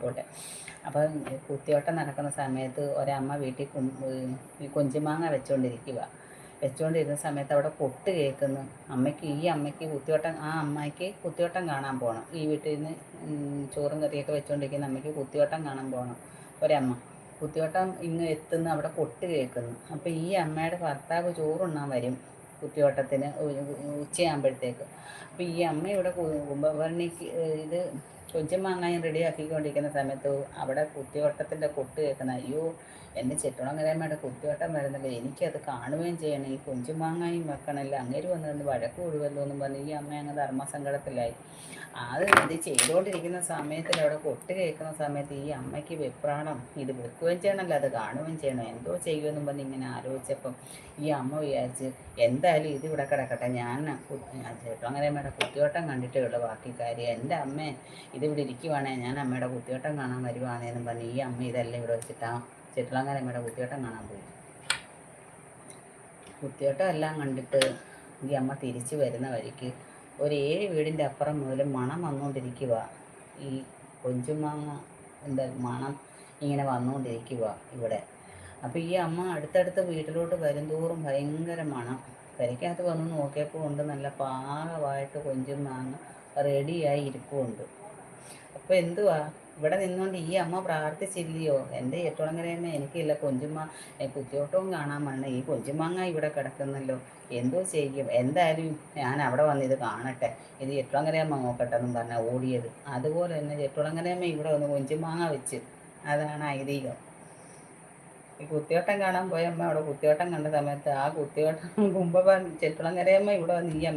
പോട്ടെ. അപ്പം കുത്തിയോട്ടം നടക്കുന്ന സമയത്ത് ഒരമ്മ വീട്ടിൽ ഈ കൊഞ്ചുമാങ്ങ വെച്ചുകൊണ്ടിരുന്ന സമയത്ത് അവിടെ കൊട്ട് കേൾക്കുന്നു. ഈ അമ്മയ്ക്ക് കുത്തിയോട്ടം, ആ അമ്മയ്ക്ക് കുത്തിയോട്ടം കാണാൻ പോകണം. ഈ വീട്ടിൽ നിന്ന് ചോറും കറിയൊക്കെ വെച്ചുകൊണ്ടിരിക്കുന്ന അമ്മയ്ക്ക് കുത്തിയോട്ടം കാണാൻ പോകണം. ഒരമ്മ കുത്തിയോട്ടം ഇങ്ങ് എത്തുന്നു, അവിടെ കൊട്ട് കേൾക്കുന്നു. അപ്പോൾ ഈ അമ്മയുടെ ഭർത്താവ് ചോറുണ്ണാൻ വരും കുത്തിയോട്ടത്തിന് ഉച്ചയാകുമ്പോഴത്തേക്ക്. അപ്പോൾ ഈ അമ്മ ഇവിടെ കുംഭഭരണിക്ക് ഇത് കൊഞ്ചുമാങ്ങായും റെഡിയാക്കിക്കൊണ്ടിരിക്കുന്ന സമയത്ത് അവിടെ കുത്തിയോട്ടത്തിൻ്റെ കൊട്ട് കേൾക്കുന്ന, അയ്യോ എൻ്റെ ചെട്ടുളങ്ങരമ്മയുടെ കുത്തിയോട്ടം വരുന്നില്ല, എനിക്കത് കാണുകയും ചെയ്യണം, ഈ കൊഞ്ചുമാങ്ങായും വെക്കണമല്ലോ, അങ്ങേര് വന്നിട്ട് വഴക്ക് കൂടുമല്ലോ എന്നും പറഞ്ഞ് ഈ അമ്മ അങ്ങ് ധർമ്മസങ്കടത്തിലായി. ഇത് ചെയ്തുകൊണ്ടിരിക്കുന്ന സമയത്തിൽ അവിടെ കൊട്ട് കേൾക്കുന്ന സമയത്ത് ഈ അമ്മയ്ക്ക് വെപ്രാണം, ഇത് വെക്കുകയും ചെയ്യണമല്ലോ അത് കാണുകയും ചെയ്യണം, എന്തോ ചെയ്യുമെന്നും പറഞ്ഞ് ഇങ്ങനെ ആലോചിച്ചപ്പം ഈ അമ്മ വിചാരിച്ച് എന്തായാലും ഇതിവിടെ കിടക്കട്ടെ, ഞാൻ ചെട്ടുളങ്ങരമ്മയുടെ കുത്തിയോട്ടം കണ്ടിട്ടേ ഉള്ളൂ ബാക്കി കാര്യം, എൻ്റെ അമ്മേ ഇതിവിടെ ഇരിക്കുവാണേ ഞാൻ അമ്മയുടെ കുത്തിയോട്ടം കാണാൻ വരുവാണേന്നും പറഞ്ഞ് ഈ അമ്മ ഇതെല്ലാം ഇവിടെ വെച്ചിട്ടാ ചെട്ടുളങ്ങരമ്മയുടെ കുത്തിയോട്ടം കാണാൻ പോയി. കുത്തിയോട്ടം എല്ലാം കണ്ടിട്ട് ഈ അമ്മ തിരിച്ച് വരുന്ന വഴിക്ക് ഒരു 7 വീടിൻ്റെ അപ്പുറം മുതൽ മണം വന്നുകൊണ്ടിരിക്കുക. ഈ കൊഞ്ചുമാങ്ങ എന്താ മണം ഇങ്ങനെ വന്നുകൊണ്ടിരിക്കുക ഇവിടെ. അപ്പോൾ ഈ അമ്മ അടുത്തടുത്ത വീട്ടിലോട്ട് വരുംതോറും ഭയങ്കര മണം. പെരയ്ക്കകത്ത് വന്ന് നോക്കിയപ്പോൾ ഉണ്ട് നല്ല പാകമായിട്ട് കൊഞ്ചുമാങ്ങ റെഡിയായി ഇരിപ്പുണ്ട്. അപ്പോൾ എന്തുവാ ഇവിടെ നിന്നുകൊണ്ട് ഈ അമ്മ പ്രാർത്ഥിച്ചില്ലയോ, എൻ്റെ ഏറ്റുളങ്ങരയമ്മ എനിക്കില്ല കുത്തിയോട്ടവും കാണാൻ വന്ന ഈ കൊഞ്ചുമാങ്ങ ഇവിടെ കിടക്കുന്നല്ലോ, എന്തോ ചെയ്യും, എന്തായാലും ഞാൻ അവിടെ വന്ന് ഇത് കാണട്ടെ, ഇത് ഏറ്റുളങ്ങരയമ്മ നോക്കട്ടെ എന്നും പറഞ്ഞാൽ ഓടിയത്. അതുപോലെ തന്നെ ഏറ്റുളങ്ങരയമ്മ ഇവിടെ വന്ന് കൊഞ്ചുമാങ്ങ വെച്ച്, അതാണ് ഐതിഹ്യം. ഈ കുത്തിയോട്ടം കാണാൻ പോയ അമ്മ അവിടെ കുത്തിയോട്ടം കണ്ട സമയത്ത് ആ കുത്തിയോട്ടം ചെട്ടുളങ്ങരയമ്മ ഇവിടെ വന്ന് ഈ അമ്മ